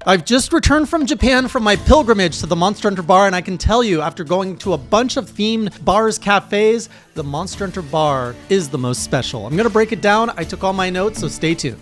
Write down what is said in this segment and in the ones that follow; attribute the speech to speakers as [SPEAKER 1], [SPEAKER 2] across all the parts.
[SPEAKER 1] I've just returned from Japan from my pilgrimage to the Monster Hunter bar, and I can tell you, after going to a bunch of themed bars, cafes, the Monster Hunter bar is the most special. I'm gonna break it down. I took all my notes, so stay tuned.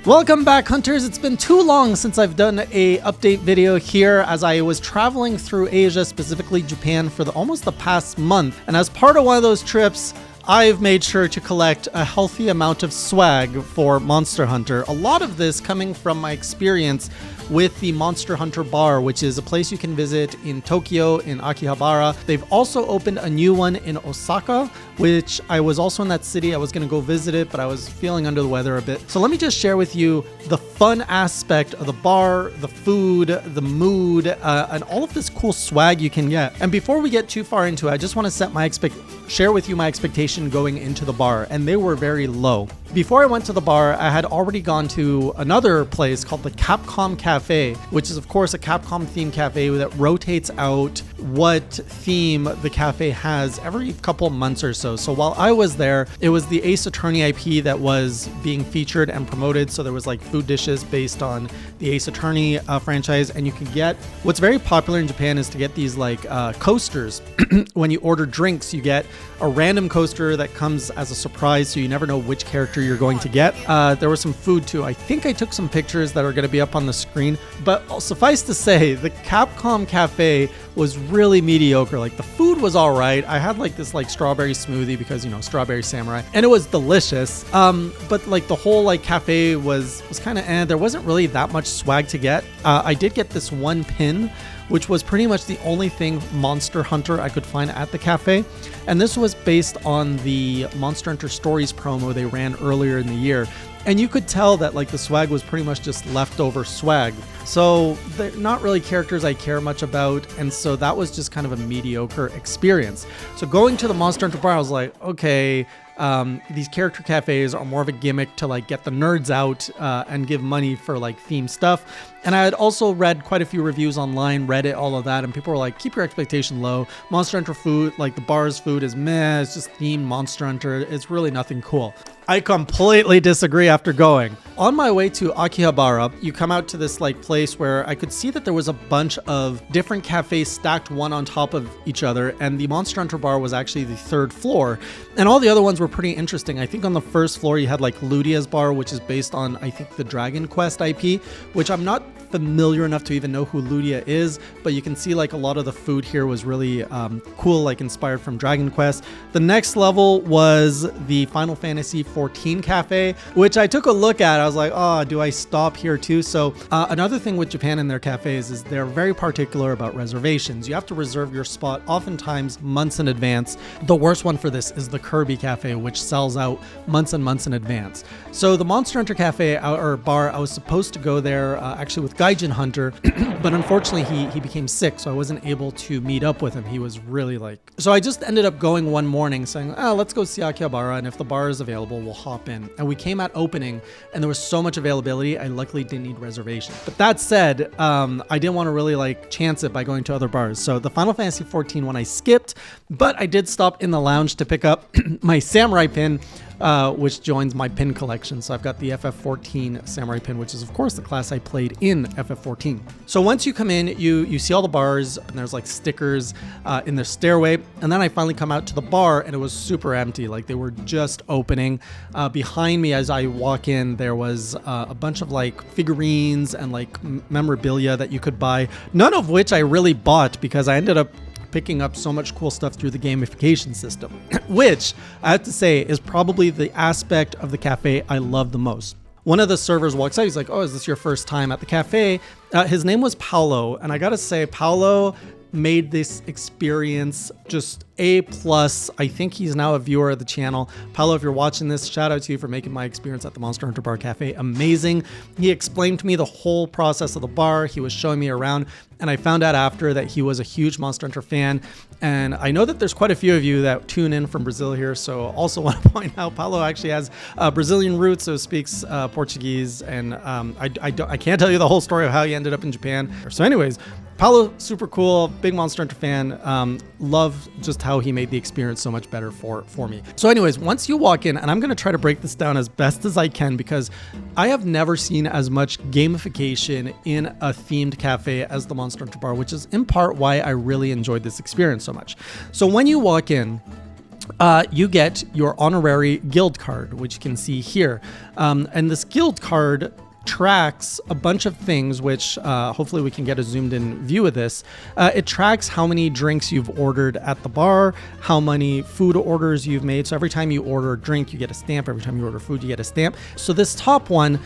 [SPEAKER 1] Welcome back, hunters. It's been too long since I've done a update video here, as I was traveling through Asia, specifically Japan, for almost the past month. And as part of one of those trips, I've made sure to collect a healthy amount of swag for Monster Hunter. A lot of this coming from my experience with the Monster Hunter bar, which is a place you can visit in Tokyo, in Akihabara. They've also opened a new one in Osaka, which I was also in that city. I was going to go visit it, but I was feeling under the weather a bit. So let me just share with you the fun aspect of the bar, the food, the mood, and all of this cool swag you can get. And before we get too far into it, I just want to share with you my expectation going into the bar, and they were very low. Before I went to the bar, I had already gone to another place called the Capcom Cafe, which is of course a Capcom themed cafe that rotates out what theme the cafe has every couple months or so. So while I was there, it was the Ace Attorney IP that was being featured and promoted. So there was like food dishes based on the Ace Attorney franchise, and you can get, what's very popular in Japan is to get these like coasters. When you order drinks, you get a random coaster that comes as a surprise, so you never know which character you're going to get. There was some food too. I think I took some pictures that are going to be up on the screen, but suffice to say, the Capcom Cafe was really mediocre. Like, the food was all right. I had like this like strawberry smoothie because, you know, strawberry samurai, and it was delicious. But like the whole like cafe was kind of there wasn't really that much swag to get. I did get this one pin, which was pretty much the only thing Monster Hunter I could find at the cafe. And this was based on the Monster Hunter Stories promo they ran earlier in the year. And you could tell that like the swag was pretty much just leftover swag. So they're not really characters I care much about. And so that was just kind of a mediocre experience. So going to the Monster Hunter bar, I was like, okay, these character cafes are more of a gimmick to like get the nerds out and give money for like themed stuff. And I had also read quite a few reviews online, Reddit, all of that, and people were like, keep your expectation low. Monster Hunter food, like the bar's food is meh, it's just themed Monster Hunter. It's really nothing cool. I completely disagree after going. On my way to Akihabara, you come out to this like place where I could see that there was a bunch of different cafes stacked one on top of each other, and the Monster Hunter bar was actually the third floor. And all the other ones were pretty interesting. I think on the first floor you had like Ludia's bar, which is based on, I think, the Dragon Quest IP, which I'm not familiar enough to even know who Ludia is, but you can see like a lot of the food here was really cool, like inspired from Dragon Quest. The next level was the Final Fantasy XIV cafe, which I took a look at. I was like, oh, do I stop here too? So another thing with Japan and their cafes is they're very particular about reservations. You have to reserve your spot oftentimes months in advance. The worst one for this is the Kirby cafe, which sells out months and months in advance. So the Monster Hunter cafe or bar, I was supposed to go there actually with Gaijin Hunter, but unfortunately he became sick, so I wasn't able to meet up with him. He was really like, so I just ended up going one morning saying, oh, let's go see Akihabara, and if the bar is available, we'll hop in. And we came at opening, and there was so much availability, I luckily didn't need reservations. But that said, I didn't want to really like chance it by going to other bars. So the Final Fantasy XIV one I skipped, but I did stop in the lounge to pick up my samurai pin, which joins my pin collection. So I've got the FF14 samurai pin, which is of course the class I played in FF14. So once you come in, you see all the bars, and there's like stickers in the stairway. And then I finally come out to the bar, and it was super empty. Like they were just opening. Behind me as I walk in, there was a bunch of like figurines and like memorabilia that you could buy, none of which I really bought because I ended up picking up so much cool stuff through the gamification system, which I have to say is probably the aspect of the cafe I love the most. One of the servers walks out, he's like, oh, is this your first time at the cafe? His name was Paolo, and I gotta say, Paolo made this experience just A+. I think he's now a viewer of the channel. Paolo, if you're watching this, shout out to you for making my experience at the Monster Hunter Bar Cafe amazing. He explained to me the whole process of the bar. He was showing me around, and I found out after that he was a huge Monster Hunter fan. And I know that there's quite a few of you that tune in from Brazil here, so also want to point out Paolo actually has Brazilian roots, so speaks Portuguese, and I can't tell you the whole story of how he ended up in Japan. So anyways, Paolo, super cool, big Monster Hunter fan. Love just how how he made the experience so much better for me. So anyways, once you walk in, and I'm going to try to break this down as best as I can because I have never seen as much gamification in a themed cafe as the Monster Hunter Bar, which is in part why I really enjoyed this experience so much. So when you walk in, you get your honorary guild card, which you can see here. And this guild card tracks a bunch of things, which hopefully we can get a zoomed in view of this. It tracks how many drinks you've ordered at the bar, how many food orders you've made. So every time you order a drink, you get a stamp. Every time you order food, you get a stamp. So this top one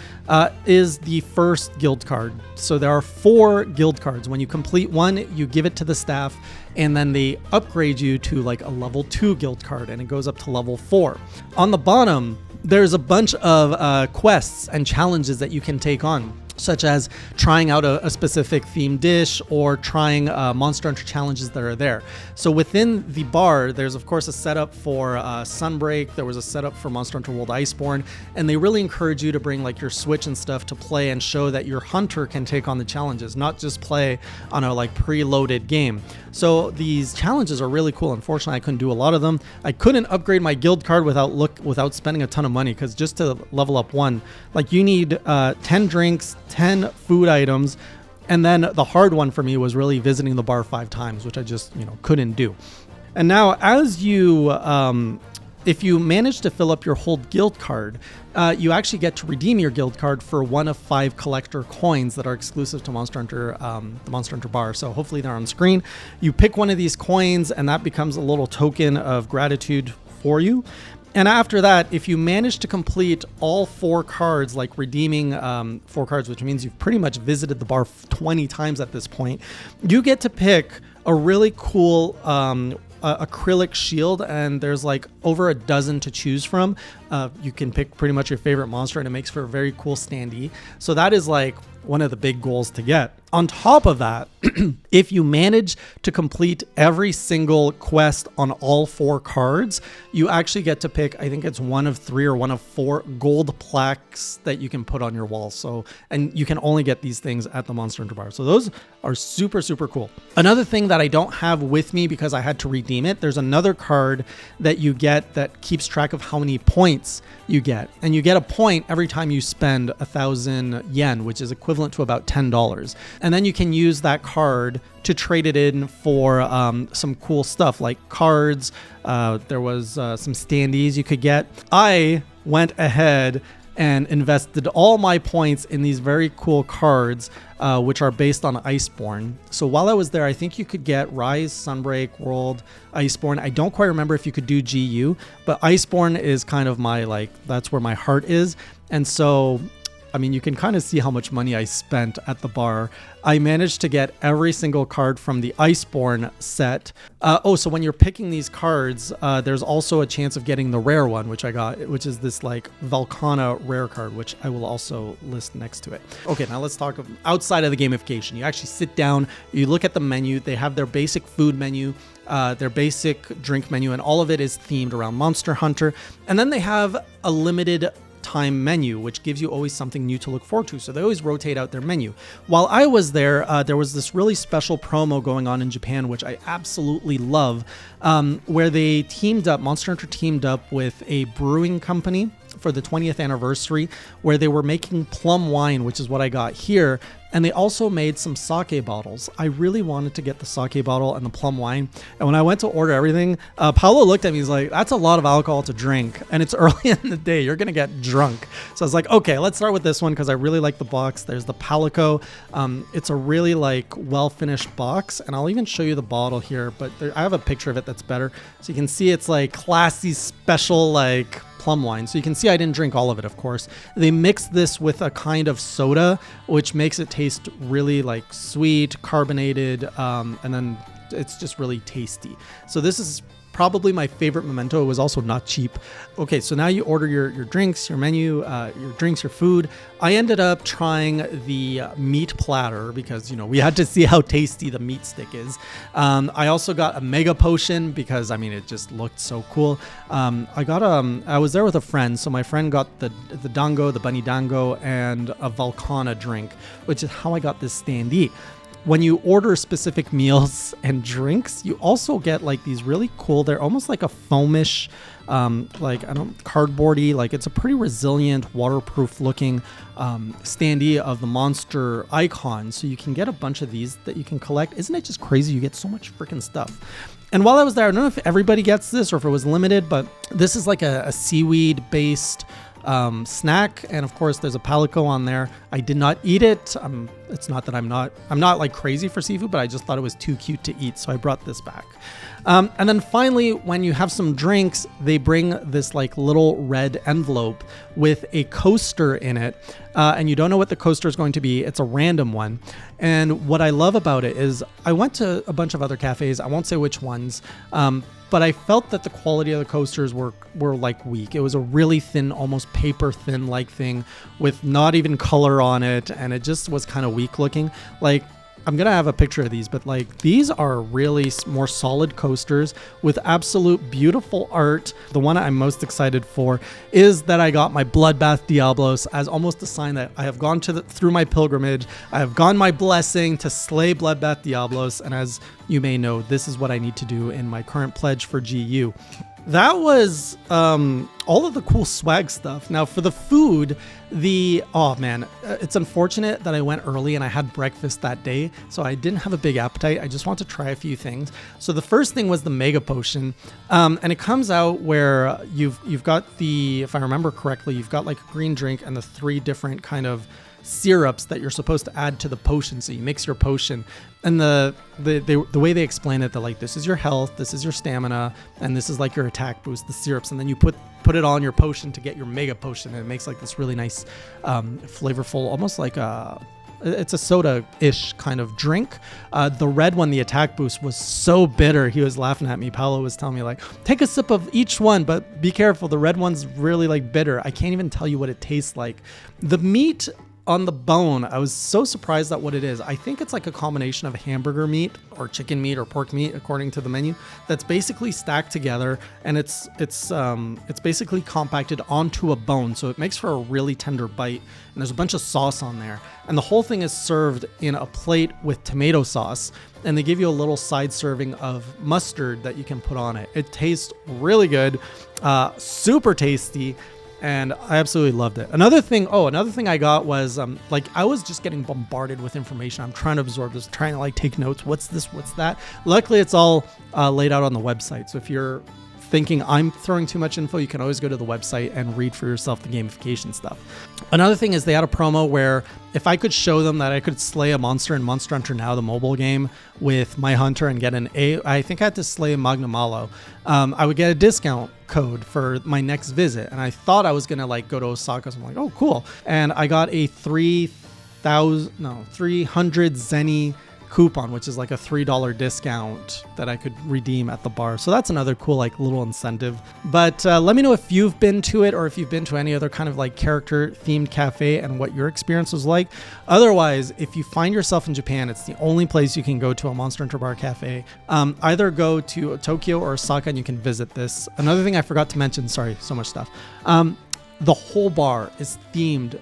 [SPEAKER 1] is the first guild card. So there are 4 guild cards. When you complete one, you give it to the staff, and then they upgrade you to like a level 2 guild card, and it goes up to level 4. On the bottom, there's a bunch of quests and challenges that you can take on, such as trying out a specific themed dish or trying Monster Hunter challenges that are there. So within the bar, there's of course a setup for Sunbreak. There was a setup for Monster Hunter World Iceborne, and they really encourage you to bring like your Switch and stuff to play and show that your hunter can take on the challenges, not just play on a like preloaded game. So these challenges are really cool. Unfortunately, I couldn't do a lot of them. I couldn't upgrade my guild card without spending a ton of money, because just to level up one, like you need 10 drinks, 10 food items, and then the hard one for me was really visiting the bar 5 times, which I just couldn't do. And now as you if you manage to fill up your whole guild card, you actually get to redeem your guild card for one of 5 collector coins that are exclusive to Monster Hunter, the Monster Hunter Bar. So hopefully they're on screen. You pick one of these coins, and that becomes a little token of gratitude for you. And after that, if you manage to complete all 4 cards, like redeeming 4 cards, which means you've pretty much visited the bar 20 times at this point, you get to pick a really cool acrylic shield, and there's like over a dozen to choose from. You can pick pretty much your favorite monster, and it makes for a very cool standee. So that is like one of the big goals to get. On top of that, if you manage to complete every single quest on all 4 cards, you actually get to pick, I think it's one of 3 or one of 4 gold plaques that you can put on your wall. So, and you can only get these things at the Monster Hunter Bar. So those are super, super cool. Another thing that I don't have with me because I had to redeem it, there's another card that you get that keeps track of how many points you get. And you get a point every time you spend 1,000 yen, which is equivalent to about $10. And then you can use that card to trade it in for some cool stuff like cards. There was some standees you could get. I went ahead and invested all my points in these very cool cards, which are based on Iceborne. So while I was there, I think you could get Rise, Sunbreak, World, Iceborne. I don't quite remember if you could do GU, but Iceborne is kind of my, that's where my heart is. And so, I mean, you can kind of see how much money I spent at the bar. I managed to get every single card from the Iceborne set. So when you're picking these cards, there's also a chance of getting the rare one, which I got, which is this like Valkana rare card, which I will also list next to it. Okay, now let's talk outside of the gamification. You actually sit down, you look at the menu. They have their basic food menu, their basic drink menu, and all of it is themed around Monster Hunter. And then they have a limited time menu, which gives you always something new to look forward to. So they always rotate out their menu. While I was there, there was this really special promo going on in Japan, which I absolutely love, where they teamed up, Monster Hunter teamed up with a brewing company for the 20th anniversary, where they were making plum wine, which is what I got here. And they also made some sake bottles. I really wanted to get the sake bottle and the plum wine. And when I went to order everything, Paolo looked at me, he's like, that's a lot of alcohol to drink. And it's early in the day, you're gonna get drunk. So I was like, okay, let's start with this one because I really like the box. There's the Palico. It's a really like well-finished box. And I'll even show you the bottle here, but I have a picture of it that's better. So you can see it's like classy, special, like plum wine. So you can see I didn't drink all of it, of course. They mixed this with a kind of soda, which makes it taste really like sweet, carbonated, and then it's just really tasty. So this is probably my favorite memento. It was also not cheap. Okay, so now you order your drinks, your menu, your drinks, your food. I ended up trying the meat platter because, you know, we had to see how tasty the meat stick is. I also got a mega potion because, I mean, it just looked so cool. I was there with a friend, so my friend got the dango, the bunny dango, and a Valkana drink, which is how I got this standee. when you order specific meals and drinks, you also get like these really cool, they're almost like a foamish, cardboardy, like it's a pretty resilient, waterproof looking standee of the monster icon. So you can get a bunch of these that you can collect. Isn't it just crazy? You get so much freaking stuff. And while I was there, I don't know if everybody gets this or if it was limited, but this is like a seaweed based snack, and of course there's a palico on there. I did not eat it. It's not that I'm not like crazy for seafood, but I just thought it was too cute to eat, so I brought this back. And then finally, when you have some drinks, they bring this like little red envelope with a coaster in it, and you don't know what the coaster is going to be. It's a random one. And what I love about it is I went to a bunch of other cafes. I won't say which ones, but I felt that the quality of the coasters were like weak. It was a really thin, almost paper thin like thing with not even color on it, and it just was kind of weak looking. Like, I'm gonna have a picture of these, but like these are really more solid coasters with absolute beautiful art. The one I'm most excited for is that I got my Bloodbath Diablos as almost a sign that I have gone through my pilgrimage. I have gone my blessing to slay Bloodbath Diablos, and as you may know, this is what I need to do in my current pledge for GU. That was all of the cool swag stuff. Now for the food, it's unfortunate that I went early and I had breakfast that day, so I didn't have a big appetite. I just want to try a few things. So the first thing was the Mega Potion, and it comes out where you've got if I remember correctly, you've got like a green drink and the 3 different kind of syrups that you're supposed to add to the potion. So you mix your potion, and the way they explain it, they're like, this is your health, this is your stamina, and this is like your attack boost, the syrups, and then you put it on your potion to get your Mega Potion, and it makes like this really nice flavorful, almost like it's a soda-ish kind of drink. The red one, the attack boost, was so bitter. He was laughing at me. Paolo was telling me like, take a sip of each one, but be careful. The red one's really like bitter. I can't even tell you what it tastes like. The meat on the bone, I was so surprised at what it is. I think it's like a combination of hamburger meat or chicken meat or pork meat, according to the menu, that's basically stacked together, and it's basically compacted onto a bone, so it makes for a really tender bite. And there's a bunch of sauce on there, and the whole thing is served in a plate with tomato sauce, and they give you a little side serving of mustard that you can put on it. It tastes really good, super tasty. And I absolutely loved it. Another thing I got was I was just getting bombarded with information. I'm trying to absorb this, trying to like take notes. What's this? What's that? Luckily, it's all laid out on the website. So if you're thinking I'm throwing too much info, you can always go to the website and read for yourself the gamification stuff. Another thing is they had a promo where if I could show them that I could slay a monster in Monster Hunter Now, the mobile game, with my hunter and get I think I had to slay a Magnamalo, I would get a discount code for my next visit. And I thought I was going to like go to Osaka. So I'm like, oh, cool. And I got a 300 Zenny coupon, which is like a $3 discount that I could redeem at the bar. So that's another cool like little incentive. But let me know if you've been to it or if you've been to any other kind of like character themed cafe and what your experience was like. Otherwise, if you find yourself in Japan, it's the only place you can go to a Monster Hunter Bar cafe. Either go to Tokyo or Osaka and you can visit this. Another thing I forgot to mention, sorry, so much stuff. The whole bar is themed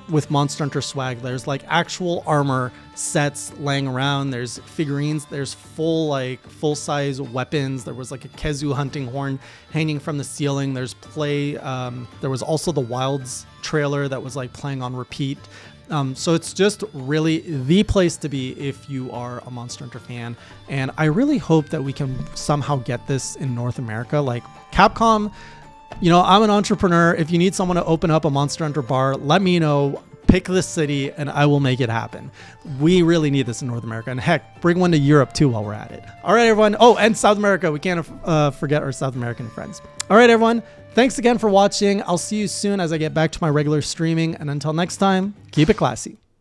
[SPEAKER 1] with Monster Hunter swag. There's like actual armor sets laying around. There's figurines. There's full-size weapons. There was like a Kezu hunting horn hanging from the ceiling. There's there was also the Wilds trailer that was like playing on repeat. So it's just really the place to be if you are a Monster Hunter fan. And I really hope that we can somehow get this in North America. Like Capcom, you know, I'm an entrepreneur. If you need someone to open up a Monster Hunter bar, let me know. Pick this city and I will make it happen. We really need this in North America. And heck, bring one to Europe too while we're at it. All right, everyone. Oh, and South America. We can't forget our South American friends. All right, everyone. Thanks again for watching. I'll see you soon as I get back to my regular streaming. And until next time, keep it classy.